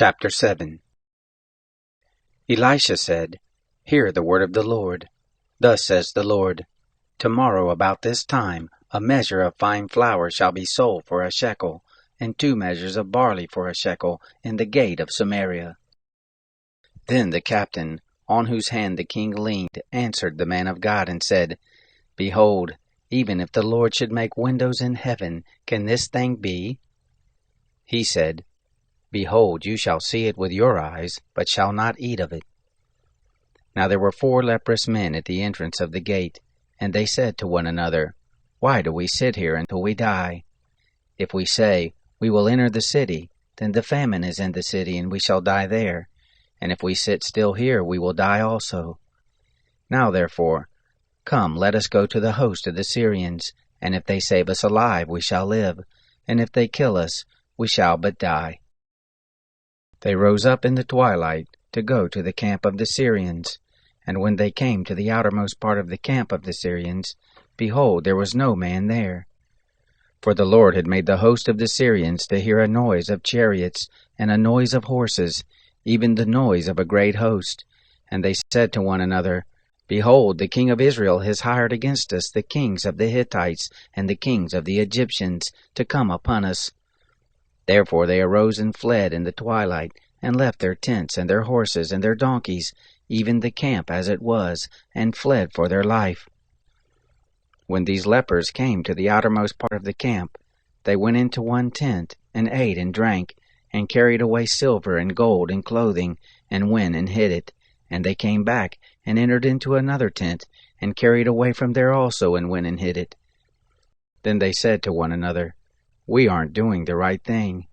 Chapter 7. Elisha said, Hear the word of the Lord. Thus says the Lord, Tomorrow about this time a measure of fine flour shall be sold for a shekel, and 2 measures of barley for a shekel in the gate of Samaria. Then the captain, on whose hand the king leaned, answered the man of God and said, Behold, even if the Lord should make windows in heaven, can this thing be? He said, Behold, you shall see it with your eyes, but shall not eat of it. Now there were 4 leprous men at the entrance of the gate, and they said to one another, Why do we sit here until we die? If we say, We will enter the city, then the famine is in the city, and we shall die there. And if we sit still here, we will die also. Now therefore, come, let us go to the host of the Assyrians, and if they save us alive, we shall live, and if they kill us, we shall but die. They rose up in the twilight to go to the camp of the Assyrians, and when they came to the outermost part of the camp of the Assyrians, behold, there was no man there. For the Lord had made the host of the Assyrians to hear a noise of chariots and a noise of horses, even the noise of a great host. And they said to one another, Behold, the king of Israel has hired against us the kings of the Hittites and the kings of the Egyptians to come upon us. Therefore they arose and fled in the twilight, and left their tents and their horses and their donkeys, even the camp as it was, and fled for their life. When these lepers came to the outermost part of the camp, they went into one tent, and ate and drank, and carried away silver and gold and clothing, and went and hid it. And they came back, and entered into another tent, and carried away from there also, and went and hid it. Then they said to one another, We aren't doing the right thing.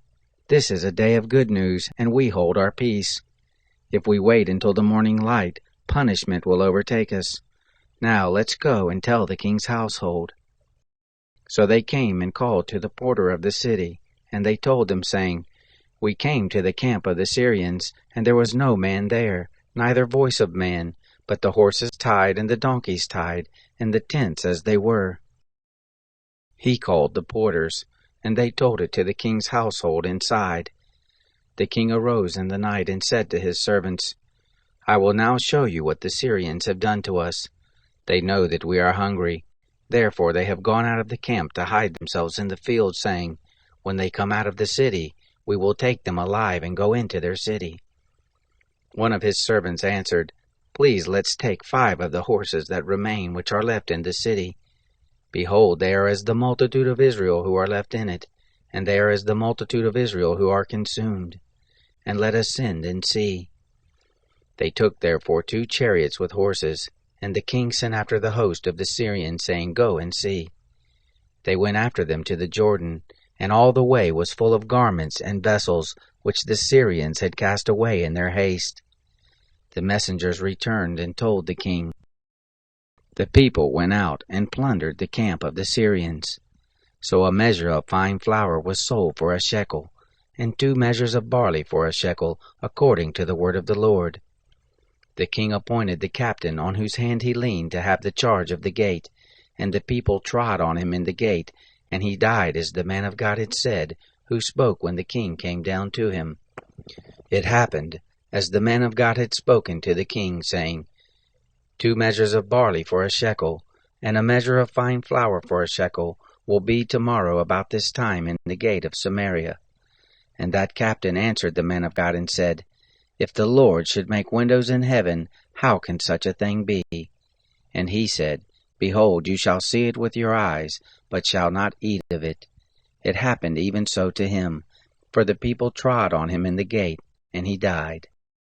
This is a day of good news, and we hold our peace. If we wait until the morning light, punishment will overtake us. Now let's go and tell the king's household. So they came and called to the porter of the city, and they told them, saying, We came to the camp of the Assyrians, and there was no man there, neither voice of man, but the horses tied and the donkeys tied, and the tents as they were. He called the porters, and they told it to the king's household inside. The king arose in the night and said to his servants, I will now show you what the Syrians have done to us. They know that we are hungry. Therefore they have gone out of the camp to hide themselves in the field, saying, When they come out of the city, we will take them alive and go into their city. One of his servants answered, Please let's take 5 of the horses that remain which are left in the city. Behold, they are as the multitude of Israel who are left in it, and they are as the multitude of Israel who are consumed. And let us send and see. They took therefore 2 chariots with horses, and the king sent after the host of the Syrians, saying, Go and see. They went after them to the Jordan, and all the way was full of garments and vessels, which the Syrians had cast away in their haste. The messengers returned and told the king. The people went out and plundered the camp of the Syrians. So a measure of fine flour was sold for a shekel, and 2 measures of barley for a shekel, according to the word of the Lord. The king appointed the captain on whose hand he leaned to have the charge of the gate, and the people trod on him in the gate, and he died as the man of God had said, who spoke when the king came down to him. It happened, as the man of God had spoken to the king, saying, 2 measures of barley for a shekel, and a measure of fine flour for a shekel, will be tomorrow about this time in the gate of Samaria. And that captain answered the man of God and said, If the Lord should make windows in heaven, how can such a thing be? And he said, Behold, you shall see it with your eyes, but shall not eat of it. It happened even so to him, for the people trod on him in the gate, and he died.